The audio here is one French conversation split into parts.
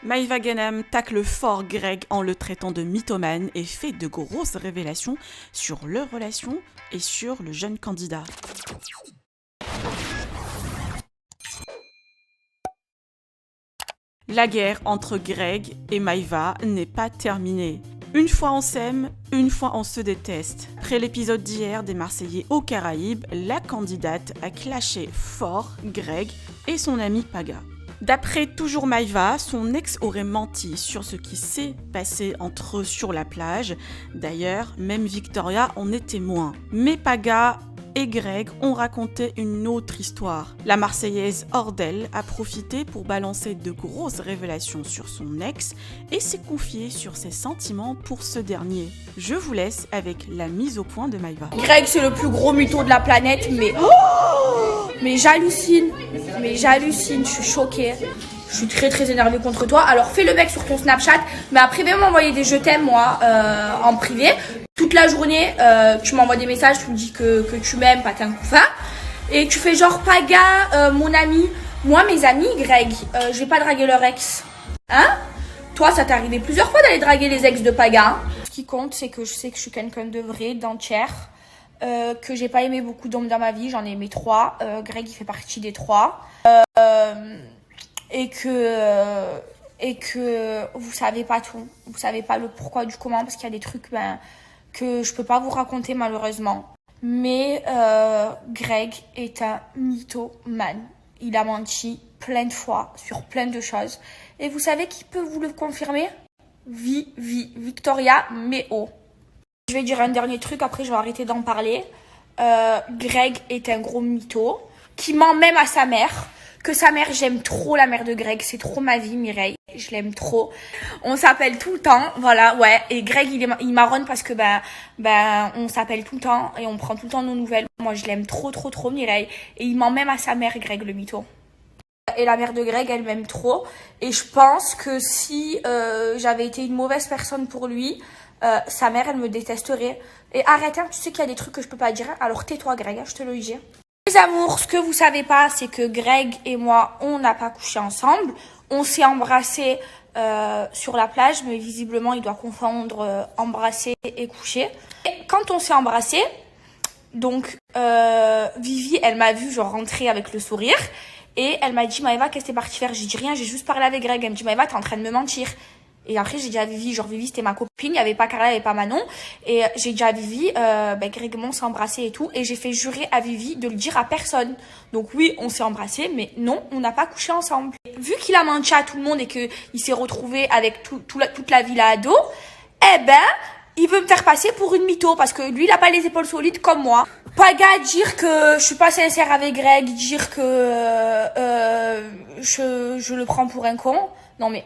Maïva Ganem tacle fort Greg en le traitant de mythomane et fait de grosses révélations sur leur relation et sur le jeune candidat. La guerre entre Greg et Maïva n'est pas terminée. Une fois on s'aime, une fois on se déteste. Après l'épisode d'hier des Marseillais aux Caraïbes, la candidate a clashé fort Greg et son ami Paga. D'après toujours Maïva, son ex aurait menti sur ce qui s'est passé entre eux sur la plage. D'ailleurs, même Victoria en est témoin. Mais Paga et Greg ont raconté une autre histoire. La Marseillaise hors d'elle a profité pour balancer de grosses révélations sur son ex et s'est confiée sur ses sentiments pour ce dernier. Je vous laisse avec la mise au point de Maïva. Greg, c'est le plus gros mytho de la planète, mais j'hallucine, je suis choquée. Je suis très énervée contre toi. Alors fais le mec sur ton Snapchat, mais après viens m'envoyer des je t'aime moi en privé. Toute la journée, tu m'envoies des messages, tu me dis que tu m'aimes, pas qu'un couffin. Et tu fais genre Paga, mon ami. Moi, mes amis, Greg, je vais pas draguer leur ex. Hein? Toi, ça t'est arrivé plusieurs fois d'aller draguer les ex de Paga. Hein? Ce qui compte, c'est que je sais que je suis quelqu'un de vrai, d'entière. Que j'ai pas aimé beaucoup d'hommes dans ma vie, j'en ai aimé 3. Greg, il fait partie des 3. Et que vous savez pas tout. Vous savez pas le pourquoi du comment, parce qu'il y a des trucs que je peux pas vous raconter malheureusement. Mais Greg est un mythomane. Il a menti plein de fois sur plein de choses. Et vous savez qui peut vous le confirmer? Victoria Méo. Je vais dire un dernier truc, après je vais arrêter d'en parler. Greg est un gros mytho qui ment même à sa mère. Que sa mère, j'aime trop la mère de Greg, c'est trop ma vie, Mireille, je l'aime trop. On s'appelle tout le temps, voilà, ouais. Et Greg, il marronne parce que on s'appelle tout le temps et on prend tout le temps nos nouvelles. Moi, je l'aime trop, Mireille. Et il ment même à sa mère, Greg, le mytho. Et la mère de Greg, elle m'aime trop. Et je pense que si j'avais été une mauvaise personne pour lui, sa mère, elle me détesterait. Et arrête, hein, tu sais qu'il y a des trucs que je peux pas dire. Alors tais-toi, Greg, hein, je te le dis. Les amours, ce que vous savez pas, c'est que Greg et moi, on n'a pas couché ensemble. On s'est embrassés sur la plage, mais visiblement, il doit confondre embrasser et coucher. Et quand on s'est embrassés, donc Vivi, elle m'a vu genre rentrer avec le sourire. Et elle m'a dit, Maëva, qu'est-ce que t'es partie faire? J'ai dit rien, j'ai juste parlé avec Greg. Elle me dit, Maëva, t'es en train de me mentir. Et après, j'ai dit à Vivi, genre Vivi, c'était ma copine, il n'y avait pas Carla, il n'y avait pas Manon. Et j'ai dit à Vivi, Greg et moi, on s'est embrassés et tout. Et j'ai fait jurer à Vivi de le dire à personne. Donc oui, on s'est embrassés, mais non, on n'a pas couché ensemble. Vu qu'il a menti à tout le monde et qu'il s'est retrouvé avec toute la villa ado, il veut me faire passer pour une mytho parce que lui, il n'a pas les épaules solides comme moi. Paga dire que je suis pas sincère avec Greg, dire que je le prends pour un con. Non mais...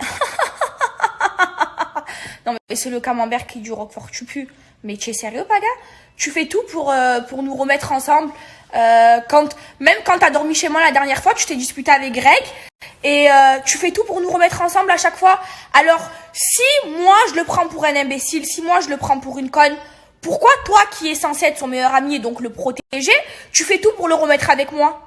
Non mais c'est le camembert qui du Roquefort tu pues. Mais tu es sérieux, Paga? Tu fais tout pour nous remettre ensemble. Même quand t'as dormi chez moi la dernière fois, tu t'es disputé avec Greg. Et tu fais tout pour nous remettre ensemble à chaque fois. Alors, si moi je le prends pour un imbécile, si moi je le prends pour une conne, pourquoi toi qui es censé être son meilleur ami et donc le protéger, tu fais tout pour le remettre avec moi?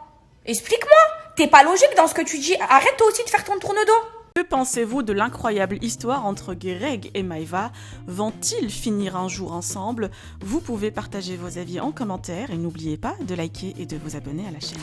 Explique-moi. T'es pas logique dans ce que tu dis. Arrête toi aussi de faire ton tourne-dos. Que pensez-vous de l'incroyable histoire entre Greg et Maïva? Vont-ils finir un jour ensemble? Vous pouvez partager vos avis en commentaire et n'oubliez pas de liker et de vous abonner à la chaîne.